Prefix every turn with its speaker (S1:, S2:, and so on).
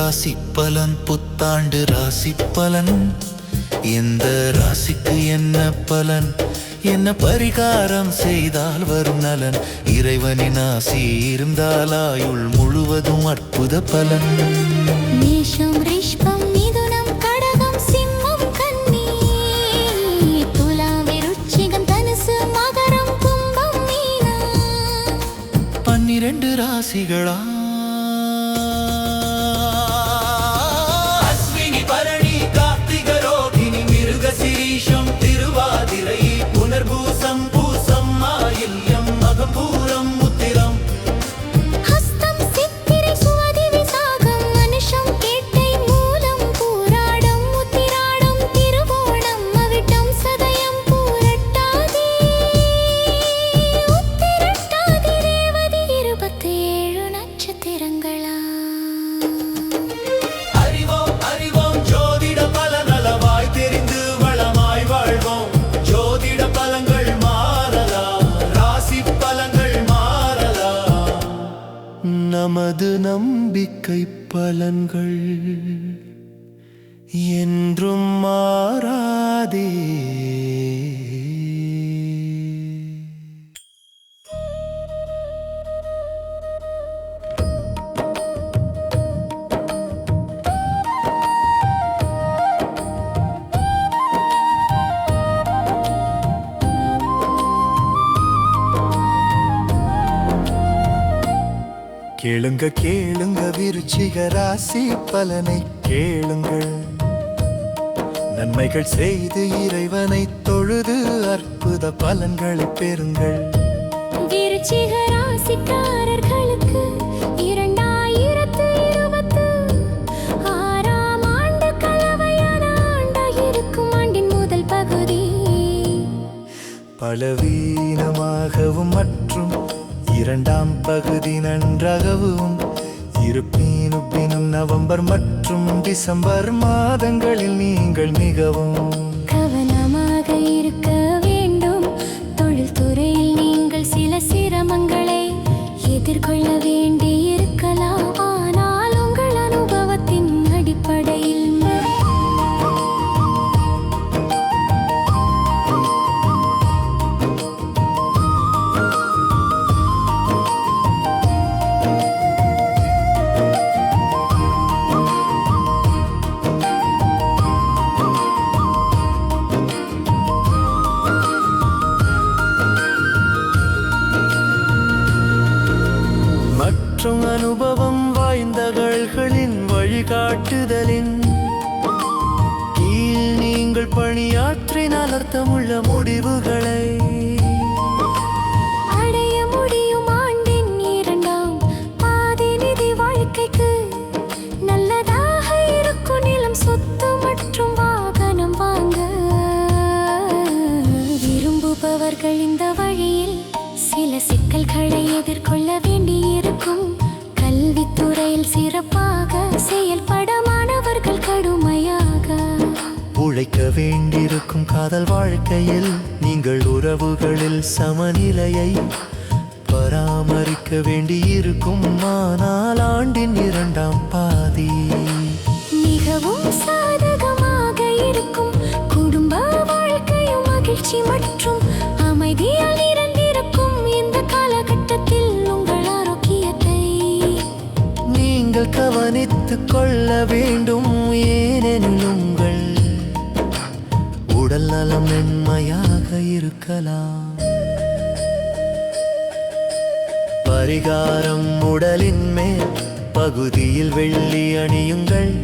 S1: ராசி பலன் புத்தாண்டு ராசி பலன். எந்த ராசிக்கு என்ன பலன், என்ன பரிகாரம் செய்தால் வரும் நலன், இறைவனின் ஆசி இருந்தால் ஆயுள் முழுவதும் அற்புத பலன்.
S2: மேஷம் ரிஷபம் மிதுனம் கடகம் சிம்மம் கன்னி துலாம் விருச்சிகம் தனுசு மகரம் கும்பம் மீனம்.
S1: 12 ராசிகளா அஸ்வினி பரணி கார்த்திகை ரோகிணி மிருக சீரிஷம் திருவாதிரை புனர்பூசம் பூசம் ஆயில்யம் மகம் பூரம் உத்திரம்.
S2: ஹஸ்தம் சித்திரை சுவாதி விசாகம் அனுஷம் கேட்டை மூலம் பூராடம் உத்திராடம் திருவோணம் அவிட்டம் சதயம் பூரட்டாதி உத்திரட்டாதி ரேவதி 27 நட்சத்திரங்களா.
S1: அறிவோம் அறிவோம் ஜோதிட பலனளவாய் தெரிந்து வளமாய் வாழ்வோம். ஜோதிட பலங்கள் மாறலாம், ராசி பலங்கள் மாறலாம். நமது நம்பிக்கை பலன்கள் என்றும் மாறாதே. கேளுங்க கேளுங்க விருச்சிக ராசி பலனை கேளுங்கள். நன்மைகள் செய்து இறைவனை தொழுது அற்புத பலன்களை பெறுங்கள்.
S2: விருச்சிக ராசிக்காரர்களுக்கு 2026ஆம் ஆண்டு கலவையான ஆண்டாயிருக்கும். ஆண்டின் முதல் பகுதி
S1: பலவீனமாகவும் மற்றும் 2ஆம் பகுதி நன்றாகவும் இருப்பினும் நவம்பர் மற்றும் டிசம்பர் மாதங்களில் நீங்கள் மிகவும்
S2: கவனமாக இருக்க வேண்டும். தொழில்துறையில் நீங்கள் சில சிரமங்களை எதிர்கொள்ள வேண்டியிருக்கலாம். ஆனால் உங்கள் அனுபவத்தின் அடிப்படையில்
S1: மற்றும் அனுபவம் வாய்ந்தவர்களின் வழிகாட்டுதலின் கீழ் நீங்கள் பணியாற்றினால் அர்த்தமுள்ள முடிவுகளை
S2: அடைய முடியும். ஆண்டின் 2ஆம் பாதி நிதி வாழ்க்கைக்கு நல்லதாக இருக்கும். நிலம் சொத்து மற்றும் வாகனம் வாங்க விரும்புபவர்கள் இந்த வழியில் சில சிக்கல்களை எதிர்கொள்ள வேண்டியிருக்கும். கல்வித்துறையில் சிறப்பாக செயல்பட மாணவர்கள் கடுமையாக
S1: உழைக்க வேண்டியிருக்கும். காதல் வாழ்க்கையில் நீங்கள் உறவுகளில் சமநிலையை பராமரிக்க வேண்டியிருக்கும். ஆனால் ஆண்டின் 2ஆம் பாதி
S2: மிகவும் சாதகமாக இருக்கும். குடும்ப வாழ்க்கையும் மகிழ்ச்சி மற்றும் அமைதியால் நிறைந்திருக்கும். இந்த காலகட்டத்தில் உங்கள் ஆரோக்கியத்தை
S1: நீங்கள் கவனித்துக் கொள்ள வேண்டும். ஏனெனில் உங்கள் உடல் நலம் மென்மையாக இருக்கலாம். பரிகாரம் உடலின் மேல் பகுதியில் வெள்ளி அணியுங்கள்.